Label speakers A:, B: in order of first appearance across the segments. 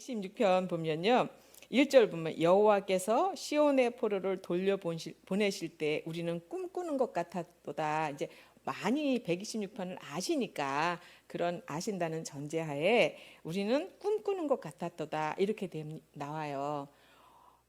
A: 116편 보면요. 1절 보면 여호와께서 시온의 포로를 돌려보내실 때 우리는 꿈꾸는 것 같았도다. 이제 많이 126편을 아시니까 그런 아신다는 전제하에 우리는 꿈꾸는 것 같았도다. 이렇게 나와요.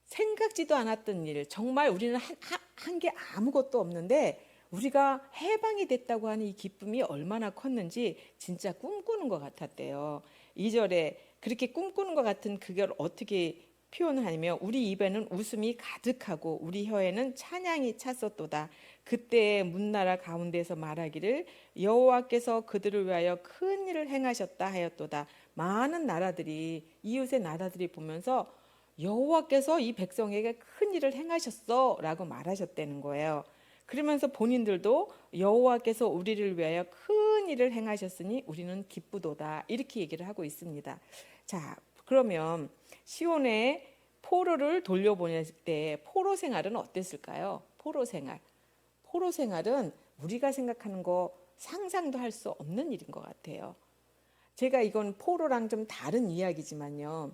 A: 생각지도 않았던 일, 정말 우리는 한 게 아무것도 없는데 우리가 해방이 됐다고 하는 이 기쁨이 얼마나 컸는지 진짜 꿈꾸는 것 같았대요. 2절에 그렇게 꿈꾸는 것 같은 그걸 어떻게 표현하냐면 우리 입에는 웃음이 가득하고 우리 혀에는 찬양이 찼었도다. 그때 문나라 가운데서 말하기를 여호와께서 그들을 위하여 큰 일을 행하셨다 하였도다. 많은 나라들이, 이웃의 나라들이 보면서 여호와께서 이 백성에게 큰 일을 행하셨어라고 말하셨다는 거예요. 그러면서 본인들도 여호와께서 우리를 위하여 큰 일을 행하셨으니 우리는 기쁘도다, 이렇게 얘기를 하고 있습니다. 자, 그러면 시온에 포로를 돌려보낼 때 포로 생활은 어땠을까요? 포로 생활. 포로 생활은 우리가 생각하는 거 상상도 할 수 없는 일인 것 같아요. 제가 이건 포로랑 좀 다른 이야기지만요.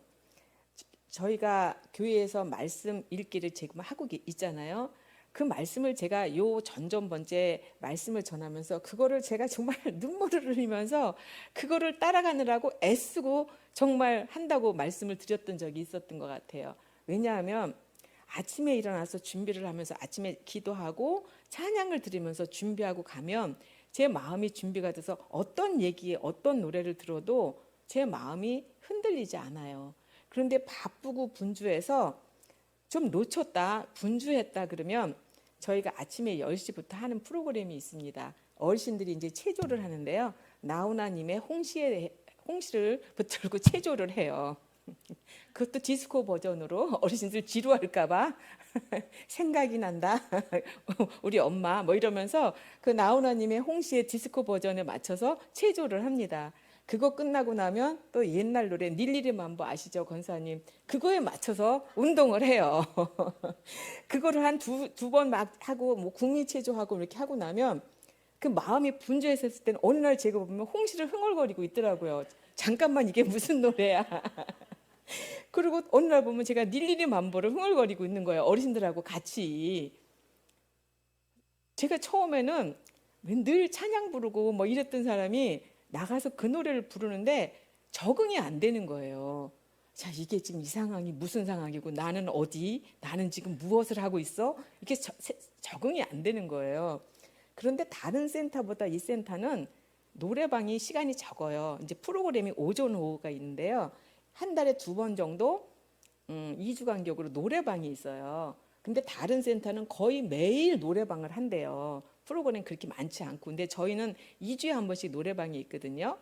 A: 저희가 교회에서 말씀 읽기를 지금 하고 있잖아요. 그 말씀을 제가 요 전전번째 말씀을 전하면서 그거를 제가 정말 눈물을 흘리면서 그거를 따라가느라고 애쓰고 정말 한다고 말씀을 드렸던 적이 있었던 것 같아요. 왜냐하면 아침에 일어나서 준비를 하면서 아침에 기도하고 찬양을 드리면서 준비하고 가면 제 마음이 준비가 돼서 어떤 얘기에 어떤 노래를 들어도 제 마음이 흔들리지 않아요. 그런데 바쁘고 분주해서 좀 놓쳤다, 분주했다 그러면 저희가 아침에 10시부터 하는 프로그램이 있습니다. 어르신들이 이제 체조를 하는데요. 나훈아님의 홍시를 붙들고 체조를 해요. 그것도 디스코 버전으로 어르신들 지루할까봐 생각이 난다. 우리 엄마 뭐 이러면서 그 나훈아님의 홍시의 디스코 버전에 맞춰서 체조를 합니다. 그거 끝나고 나면 또 옛날 노래 닐리리 만보 아시죠, 권사님? 그거에 맞춰서 운동을 해요. 그거를 한 두 번 막 하고 뭐 국민체조하고 이렇게 하고 나면 그 마음이 분주했을 때는 어느 날 제가 보면 홍시를 흥얼거리고 있더라고요. 잠깐만 이게 무슨 노래야? 그리고 어느 날 보면 제가 닐리리 만보를 흥얼거리고 있는 거예요. 어르신들하고 같이. 제가 처음에는 늘 찬양 부르고 뭐 이랬던 사람이 나가서 그 노래를 부르는데 적응이 안 되는 거예요. 자, 이게 지금 이 상황이 무슨 상황이고 나는 어디? 나는 지금 무엇을 하고 있어? 이게 적응이 안 되는 거예요. 그런데 다른 센터보다 이 센터는 노래방이 시간이 적어요. 이제 프로그램이 오전 오후가 있는데요. 한 달에 2번 정도 2주 간격으로 노래방이 있어요. 근데 다른 센터는 거의 매일 노래방을 한대요. 프로그램 그렇게 많지 않고. 근데 저희는 2주에 한 번씩 노래방이 있거든요.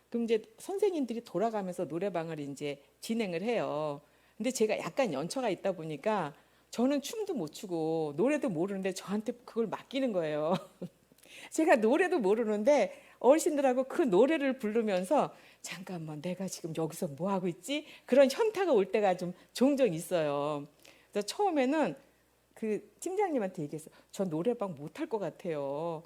A: 그럼 이제 선생님들이 돌아가면서 노래방을 이제 진행을 해요. 근데 제가 약간 연처가 있다 보니까 저는 춤도 못 추고 노래도 모르는데 저한테 그걸 맡기는 거예요. 제가 노래도 모르는데 어르신들하고 그 노래를 부르면서 잠깐만 내가 지금 여기서 뭐 하고 있지? 그런 현타가 올 때가 좀 종종 있어요. 그래서 처음에는 그 팀장님한테 얘기했어요. 저 노래방 못 할 것 같아요.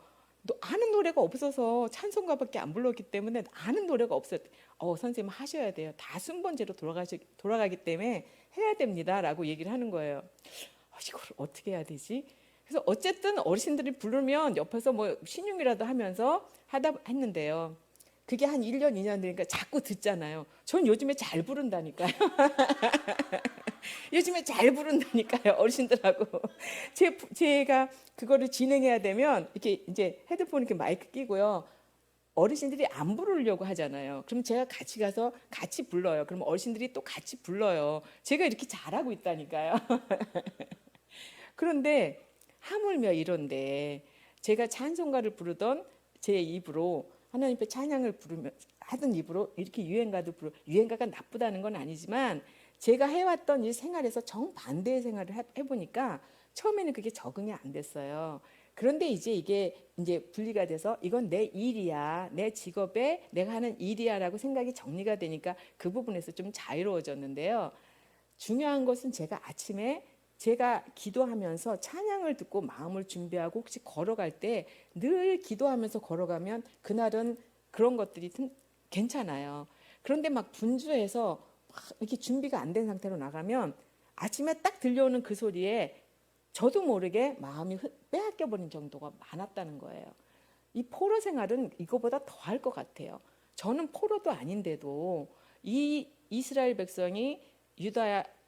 A: 아는 노래가 없어서 찬송가밖에 안 불렀기 때문에 아는 노래가 없어요. 선생님 하셔야 돼요. 다 순번제로 돌아가기 때문에 해야 됩니다라고 얘기를 하는 거예요. 이걸 어떻게 해야 되지? 그래서 어쨌든 어르신들이 부르면 옆에서 뭐 신용이라도 하면서 하다 했는데요. 그게 한 1년, 2년 되니까 자꾸 듣잖아요. 전 요즘에 잘 부른다니까요. 요즘에 잘 부른다니까요. 어르신들하고. 제가 그거를 진행해야 되면 이렇게 이제 헤드폰 이렇게 마이크 끼고요. 어르신들이 안 부르려고 하잖아요. 그럼 제가 같이 가서 같이 불러요. 그럼 어르신들이 또 같이 불러요. 제가 이렇게 잘하고 있다니까요. 그런데 하물며 이런데 제가 찬송가를 부르던 제 입으로 하나님께 찬양을 부르며 하던 입으로 이렇게 유행가가 나쁘다는 건 아니지만 제가 해왔던 이 생활에서 정반대의 생활을 해보니까 처음에는 그게 적응이 안 됐어요. 그런데 이게 이제 분리가 돼서 이건 내 일이야, 내 직업에 내가 하는 일이야라고 생각이 정리가 되니까 그 부분에서 좀 자유로워졌는데요. 중요한 것은 제가 아침에 제가 기도하면서 찬양을 듣고 마음을 준비하고 혹시 걸어갈 때 늘 기도하면서 걸어가면 그날은 그런 것들이 괜찮아요. 그런데 막 분주해서 이렇게 준비가 안 된 상태로 나가면 아침에 딱 들려오는 그 소리에 저도 모르게 마음이 빼앗겨 버린 정도가 많았다는 거예요. 이 포로 생활은 이거보다 더 할 것 같아요. 저는 포로도 아닌데도 이 이스라엘 백성이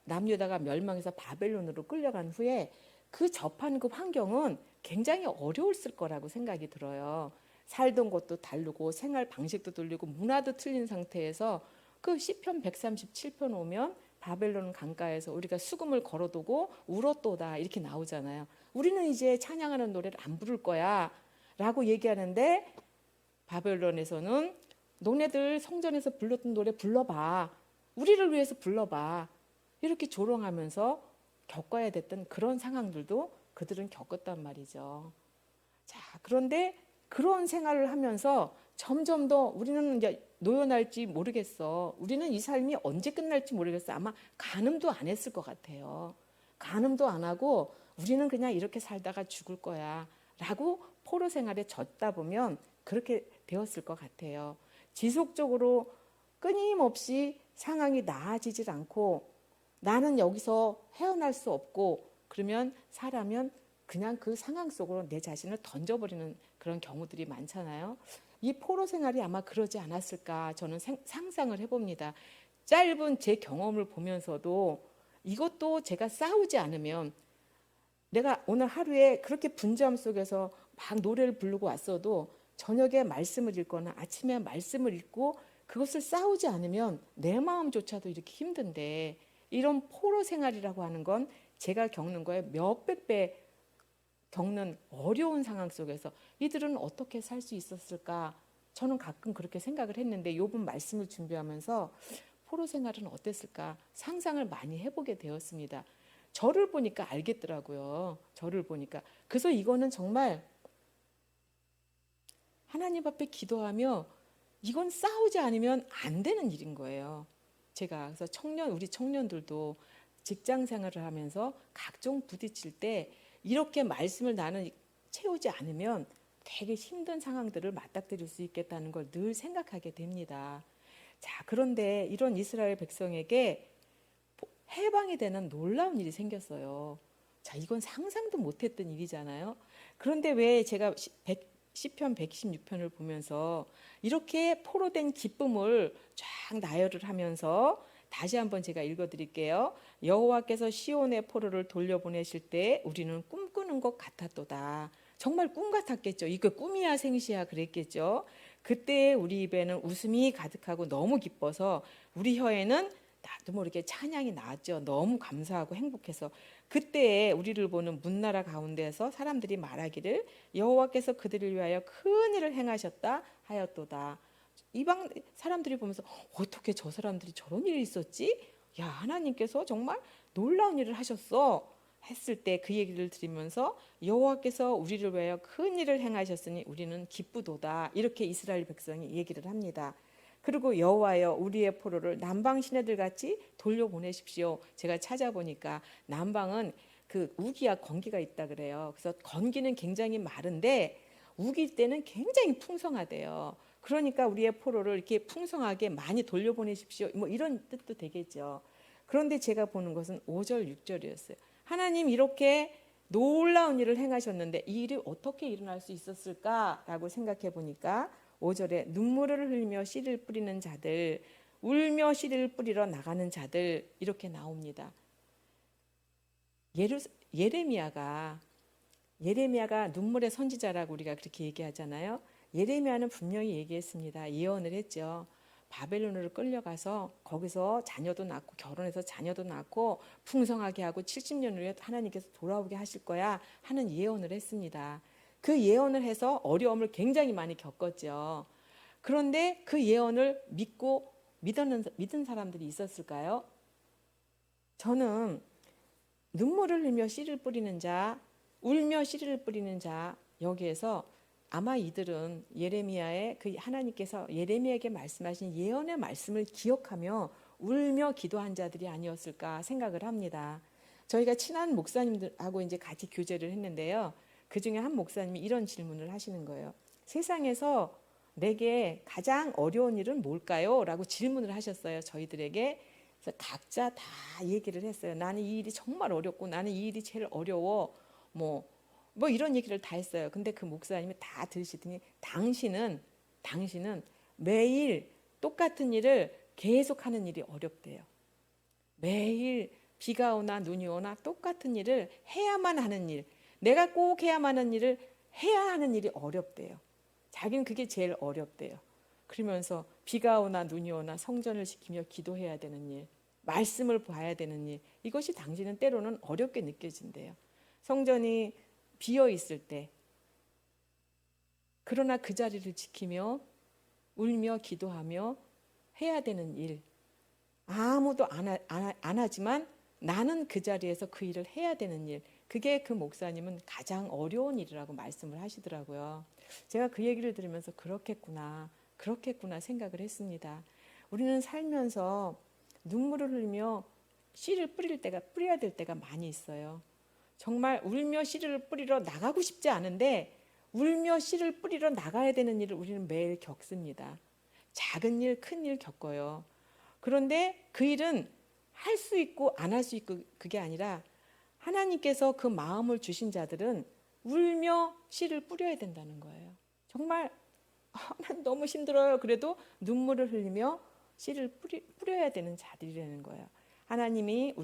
A: 남유다가 멸망해서 바벨론으로 끌려간 후에 그 접한 그 환경은 굉장히 어려웠을 거라고 생각이 들어요. 살던 곳도 다르고 생활 방식도 틀리고 문화도 틀린 상태에서 그 시편 137편 오면 바벨론 강가에서 우리가 수금을 걸어두고 울었도다 이렇게 나오잖아요. 우리는 이제 찬양하는 노래를 안 부를 거야 라고 얘기하는데 바벨론에서는 너네들 성전에서 불렀던 노래 불러봐. 우리를 위해서 불러봐. 이렇게 조롱하면서 겪어야 됐던 그런 상황들도 그들은 겪었단 말이죠. 자, 그런데 그런 생활을 하면서 점점 더 우리는 이제 노연할지 모르겠어. 우리는 이 삶이 언제 끝날지 모르겠어. 아마 간음도 안 했을 것 같아요. 간음도 안 하고 우리는 그냥 이렇게 살다가 죽을 거야. 라고 포로 생활에 젖다 보면 그렇게 되었을 것 같아요. 지속적으로 끊임없이 상황이 나아지질 않고 나는 여기서 헤어날 수 없고 그러면 사람은 그냥 그 상황 속으로 내 자신을 던져버리는 그런 경우들이 많잖아요. 이 포로 생활이 아마 그러지 않았을까 저는 상상을 해봅니다. 짧은 제 경험을 보면서도 이것도 제가 싸우지 않으면 내가 오늘 하루에 그렇게 분주함 속에서 막 노래를 부르고 왔어도 저녁에 말씀을 읽거나 아침에 말씀을 읽고 그것을 싸우지 않으면 내 마음조차도 이렇게 힘든데 이런 포로 생활이라고 하는 건 제가 겪는 거에 몇백 배 겪는 어려운 상황 속에서 이들은 어떻게 살 수 있었을까? 저는 가끔 그렇게 생각을 했는데 욥은 말씀을 준비하면서 포로 생활은 어땠을까? 상상을 많이 해보게 되었습니다. 저를 보니까 알겠더라고요. 저를 보니까. 그래서 이거는 정말 하나님 앞에 기도하며 이건 싸우지 않으면 안 되는 일인 거예요. 제가 그래서 우리 청년들도 직장 생활을 하면서 각종 부딪힐 때 이렇게 말씀을 나는 채우지 않으면 되게 힘든 상황들을 맞닥뜨릴 수 있겠다는 걸 늘 생각하게 됩니다. 자, 그런데 이런 이스라엘 백성에게 해방이 되는 놀라운 일이 생겼어요. 자, 이건 상상도 못했던 일이잖아요. 그런데 왜 제가 시편 116편을 보면서 이렇게 포로된 기쁨을 쫙 나열을 하면서 다시 한번 제가 읽어드릴게요. 여호와께서 시온의 포로를 돌려보내실 때 우리는 꿈꾸는 것 같았도다. 정말 꿈 같았겠죠. 이거 꿈이야 생시야 그랬겠죠. 그때 우리 입에는 웃음이 가득하고 너무 기뻐서 우리 혀에는 나도 모르게 찬양이 나왔죠. 너무 감사하고 행복해서 그때 우리를 보는 문나라 가운데서 사람들이 말하기를 여호와께서 그들을 위하여 큰 일을 행하셨다 하였도다. 이방 사람들이 보면서 어떻게 저 사람들이 저런 일이 있었지? 야, 하나님께서 정말 놀라운 일을 하셨어. 했을 때 그 얘기를 들으면서 여호와께서 우리를 위하여 큰 일을 행하셨으니 우리는 기쁘도다. 이렇게 이스라엘 백성이 얘기를 합니다. 그리고 여호와여 우리의 포로를 남방 시내들 같이 돌려보내십시오. 제가 찾아보니까 남방은 그 우기와 건기가 있다 그래요. 그래서 건기는 굉장히 마른데 우기 때는 굉장히 풍성하대요. 그러니까 우리의 포로를 이렇게 풍성하게 많이 돌려보내십시오. 뭐 이런 뜻도 되겠죠. 그런데 제가 보는 것은 5절 6절이었어요. 하나님 이렇게 놀라운 일을 행하셨는데 이 일이 어떻게 일어날 수 있었을까라고 생각해 보니까 5절에 눈물을 흘리며 씨를 뿌리는 자들, 울며 씨를 뿌리러 나가는 자들 이렇게 나옵니다. 예레미야가 눈물의 선지자라고 우리가 그렇게 얘기하잖아요. 예레미야는 분명히 얘기했습니다. 예언을 했죠. 바벨론으로 끌려가서 거기서 자녀도 낳고 결혼해서 자녀도 낳고 풍성하게 하고 70년 후에 하나님께서 돌아오게 하실 거야 하는 예언을 했습니다. 그 예언을 해서 어려움을 굉장히 많이 겪었죠. 그런데 그 예언을 믿은 사람들이 있었을까요? 저는 눈물을 흘리며 씨를 뿌리는 자, 울며 씨를 뿌리는 자 여기에서 아마 이들은 예레미야의 그 하나님께서 예레미야에게 말씀하신 예언의 말씀을 기억하며 울며 기도한 자들이 아니었을까 생각을 합니다. 저희가 친한 목사님들하고 이제 같이 교제를 했는데요. 그 중에 한 목사님이 이런 질문을 하시는 거예요. 세상에서 내게 가장 어려운 일은 뭘까요? 라고 질문을 하셨어요. 저희들에게 그래서 각자 다 얘기를 했어요. 나는 이 일이 정말 어렵고 나는 이 일이 제일 어려워. 뭐 이런 얘기를 다 했어요. 근데 그 목사님이 다 들으시더니 당신은 매일 똑같은 일을 계속하는 일이 어렵대요. 매일 비가 오나 눈이 오나 똑같은 일을 해야만 하는 일, 내가 꼭 해야만 하는 일을 해야 하는 일이 어렵대요. 자기는 그게 제일 어렵대요. 그러면서 비가 오나 눈이 오나 성전을 지키며 기도해야 되는 일, 말씀을 봐야 되는 일, 이것이 당신은 때로는 어렵게 느껴진대요. 성전이 비어 있을 때, 그러나 그 자리를 지키며 울며 기도하며 해야 되는 일, 아무도 안 하지만 나는 그 자리에서 그 일을 해야 되는 일, 그게 그 목사님은 가장 어려운 일이라고 말씀을 하시더라고요. 제가 그 얘기를 들으면서 그렇겠구나 생각을 했습니다. 우리는 살면서 눈물을 흘리며 씨를 뿌려야 될 때가 많이 있어요. 정말 울며 씨를 뿌리러 나가고 싶지 않은데 울며 씨를 뿌리러 나가야 되는 일을 우리는 매일 겪습니다. 작은 일, 큰 일 겪어요. 그런데 그 일은 할 수 있고 안 할 수 있고 그게 아니라 하나님께서 그 마음을 주신 자들은 울며 씨를 뿌려야 된다는 거예요. 정말 난 너무 힘들어요. 그래도 눈물을 흘리며 씨를 뿌려야 되는 자들이라는 거예요. 하나님이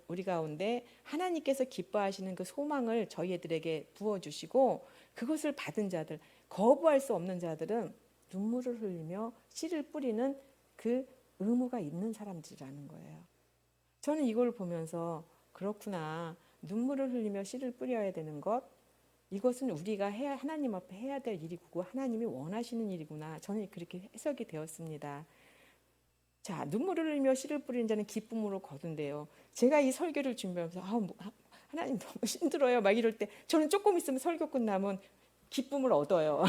A: 우리 가운데 하나님께서 기뻐하시는 그 소망을 저희들에게 부어주시고 그것을 받은 자들, 거부할 수 없는 자들은 눈물을 흘리며 씨를 뿌리는 그 의무가 있는 사람들이라는 거예요. 저는 이걸 보면서 그렇구나. 눈물을 흘리며 씨를 뿌려야 되는 것, 이것은 우리가 하나님 앞에 해야 될 일이고 하나님이 원하시는 일이구나. 저는 그렇게 해석이 되었습니다. 자, 눈물을 흘리며 씨를 뿌리는 자는 기쁨으로 거둔대요. 제가 이 설교를 준비하면서 하나님 너무 힘들어요. 막 이럴 때 저는 조금 있으면 설교 끝나면 기쁨을 얻어요.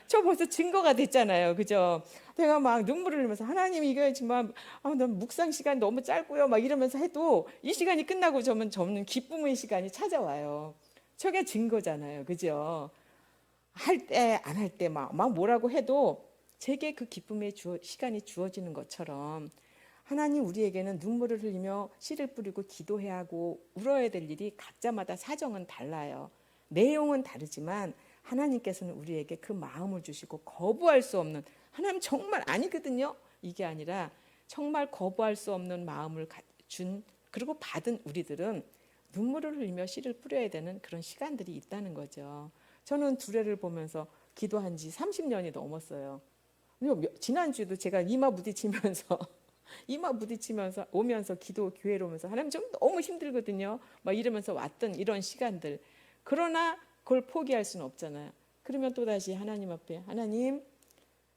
A: 저 벌써 증거가 됐잖아요. 그죠? 내가 막 눈물을 흘리면서 하나님 이거 지만 난 묵상 시간 너무 짧고요. 막 이러면서 해도 이 시간이 끝나고 저는 기쁨의 시간이 찾아와요. 저게 증거잖아요. 그죠? 할 때 안 할 때 막 뭐라고 해도 제게 그 기쁨의 시간이 주어지는 것처럼 하나님 우리에게는 눈물을 흘리며 씨를 뿌리고 기도해야 하고 울어야 될 일이 각자마다 사정은 달라요. 내용은 다르지만 하나님께서는 우리에게 그 마음을 주시고 거부할 수 없는, 하나님 정말 아니거든요. 이게 아니라 정말 거부할 수 없는 마음을 준 그리고 받은 우리들은 눈물을 흘리며 씨를 뿌려야 되는 그런 시간들이 있다는 거죠. 저는 두레를 보면서 기도한 지 30년이 넘었어요. 지난주에도 제가 이마 부딪히면서 오면서 교회로 오면서 하나님 좀 너무 힘들거든요. 막 이러면서 왔던 이런 시간들. 그러나 그걸 포기할 수는 없잖아요. 그러면 또다시 하나님 앞에 하나님,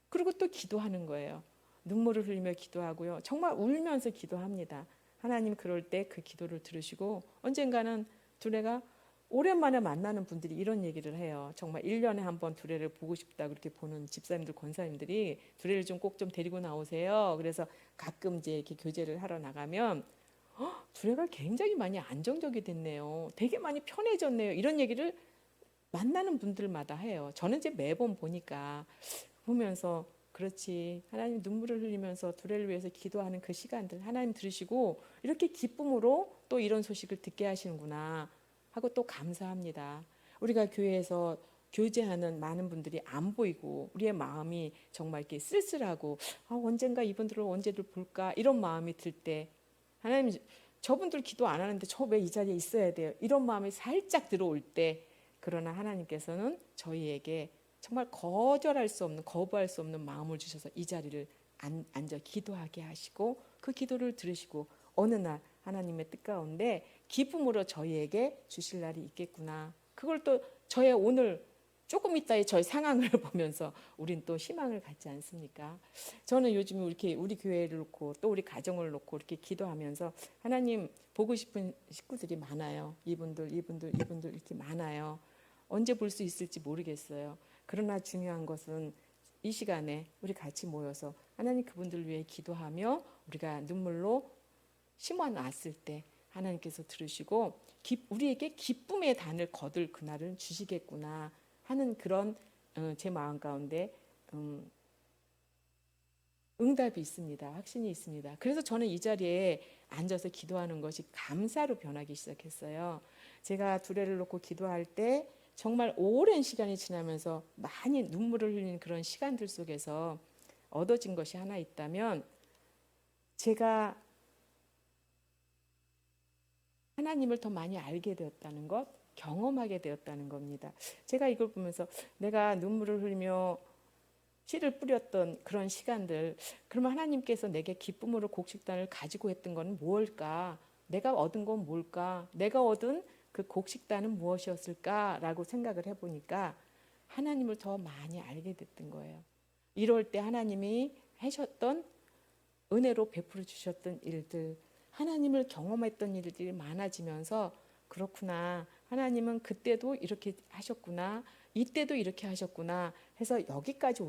A: 그리고 또 기도하는 거예요. 눈물을 흘리며 기도하고요. 정말 울면서 기도합니다. 하나님 그럴 때 그 기도를 들으시고 언젠가는 두레가 오랜만에 만나는 분들이 이런 얘기를 해요. 정말 1년에 한 번 두레를 보고 싶다 그렇게 보는 집사님들, 권사님들이 두레를 좀 꼭 좀 데리고 나오세요. 그래서 가끔 이제 이렇게 교제를 하러 나가면 두레가 굉장히 많이 안정적이 됐네요. 되게 많이 편해졌네요. 이런 얘기를 만나는 분들마다 해요. 저는 이제 매번 보면서 그렇지, 하나님 눈물을 흘리면서 두레를 위해서 기도하는 그 시간들 하나님 들으시고 이렇게 기쁨으로 또 이런 소식을 듣게 하시는구나 하고 또 감사합니다. 우리가 교회에서 교제하는 많은 분들이 안 보이고 우리의 마음이 정말 이렇게 쓸쓸하고 언젠가 이분들을 언제들 볼까 이런 마음이 들 때 하나님 저분들 기도 안 하는데 저 왜 이 자리에 있어야 돼요? 이런 마음이 살짝 들어올 때, 그러나 하나님께서는 저희에게 정말 거부할 수 없는 마음을 주셔서 이 자리를 앉아 기도하게 하시고 그 기도를 들으시고 어느 날 하나님의 뜻 가운데 기쁨으로 저희에게 주실 날이 있겠구나. 그걸 또 저의 오늘 조금 이따의 저희 상황을 보면서 우린 또 희망을 갖지 않습니까? 저는 요즘 이렇게 우리 교회를 놓고 또 우리 가정을 놓고 이렇게 기도하면서 하나님 보고 싶은 식구들이 많아요. 이분들 이렇게 많아요. 언제 볼 수 있을지 모르겠어요. 그러나 중요한 것은 이 시간에 우리 같이 모여서 하나님 그분들을 위해 기도하며 우리가 눈물로 심어 놨을 때 하나님께서 들으시고 우리에게 기쁨의 단을 거둘 그날을 주시겠구나 하는 그런 제 마음 가운데 응답이 있습니다. 확신이 있습니다. 그래서 저는 이 자리에 앉아서 기도하는 것이 감사로 변하기 시작했어요. 제가 두레를 놓고 기도할 때 정말 오랜 시간이 지나면서 많이 눈물을 흘리는 그런 시간들 속에서 얻어진 것이 하나 있다면, 제가 하나님을 더 많이 알게 되었다는 것, 경험하게 되었다는 겁니다. 제가 이걸 보면서 내가 눈물을 흘리며 씨를 뿌렸던 그런 시간들, 그러면 하나님께서 내게 기쁨으로 곡식단을 가지고 했던 건 무엇일까? 내가 얻은 건 뭘까? 내가 얻은 그 곡식단은 무엇이었을까라고 생각을 해보니까 하나님을 더 많이 알게 됐던 거예요. 이럴 때 하나님이 하셨던, 은혜로 베풀어 주셨던 일들, 하나님을 경험했던 일들이 많아지면서, 그렇구나, 하나님은 그때도 이렇게 하셨구나, 이때도 이렇게 하셨구나 해서 여기까지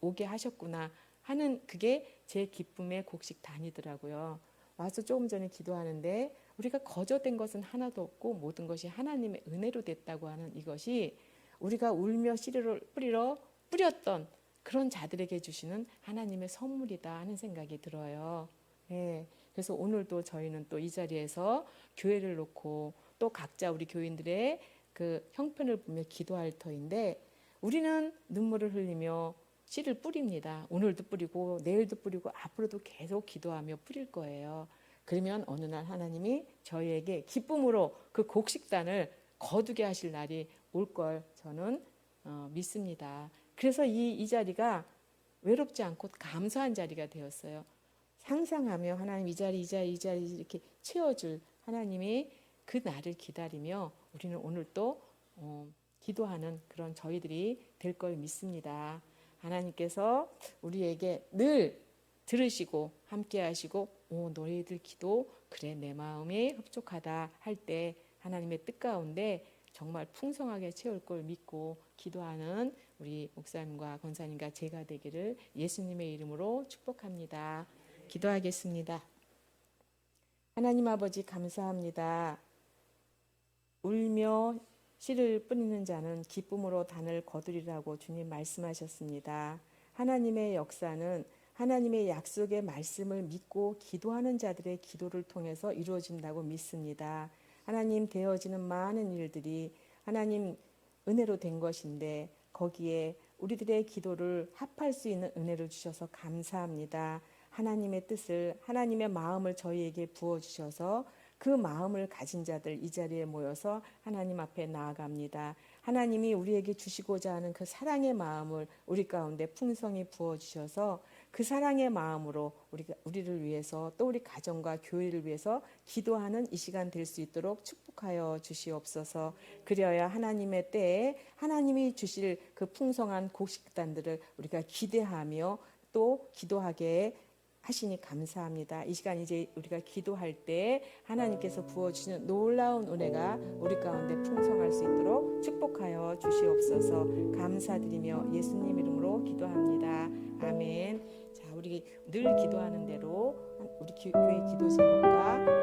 A: 오게 하셨구나 하는, 그게 제 기쁨의 곡식단이더라고요. 와서 조금 전에 기도하는데 우리가 거저된 것은 하나도 없고 모든 것이 하나님의 은혜로 됐다고 하는 이것이, 우리가 울며 씨를 뿌렸던 그런 자들에게 주시는 하나님의 선물이다 하는 생각이 들어요. 예. 그래서 오늘도 저희는 또 이 자리에서 교회를 놓고 또 각자 우리 교인들의 그 형편을 보며 기도할 터인데, 우리는 눈물을 흘리며 씨를 뿌립니다. 오늘도 뿌리고 내일도 뿌리고 앞으로도 계속 기도하며 뿌릴 거예요. 그러면 어느 날 하나님이 저희에게 기쁨으로 그 곡식단을 거두게 하실 날이 올 걸 저는 믿습니다. 그래서 이 자리가 외롭지 않고 감사한 자리가 되었어요. 상상하며 하나님 이 자리 이렇게 채워줄 하나님이 그 날을 기다리며 우리는 오늘 또 기도하는 그런 저희들이 될 걸 믿습니다. 하나님께서 우리에게 늘 들으시고 함께 하시고, 너희들 기도 그래 내 마음이 흡족하다 할 때 하나님의 뜻 가운데 정말 풍성하게 채울 걸 믿고 기도하는 우리 목사님과 권사님과 제가 되기를 예수님의 이름으로 축복합니다. 기도하겠습니다. 하나님 아버지, 감사합니다. 울며 씨를 뿌리는 자는 기쁨으로 단을 거두리라고 주님 말씀하셨습니다. 하나님의 역사는 하나님의 약속의 말씀을 믿고 기도하는 자들의 기도를 통해서 이루어진다고 믿습니다. 하나님, 되어지는 많은 일들이 하나님 은혜로 된 것인데 거기에 우리들의 기도를 합할 수 있는 은혜를 주셔서 감사합니다. 하나님의 뜻을, 하나님의 마음을 저희에게 부어주셔서 그 마음을 가진 자들 이 자리에 모여서 하나님 앞에 나아갑니다. 하나님이 우리에게 주시고자 하는 그 사랑의 마음을 우리 가운데 풍성히 부어주셔서 그 사랑의 마음으로 우리를 위해서 또 우리 가정과 교회를 위해서 기도하는 이 시간 될 수 있도록 축복하여 주시옵소서. 그리하여 하나님의 때에 하나님이 주실 그 풍성한 곡식단들을 우리가 기대하며 또 기도하게 하시니 감사합니다. 이 시간 이제 우리가 기도할 때 하나님께서 부어주시는 놀라운 은혜가 우리 가운데 풍성할 수 있도록 축복하여 주시옵소서. 감사드리며 예수님 이름으로 기도합니다. 아멘. 자, 우리 늘 기도하는 대로 우리 교회 기도 제목과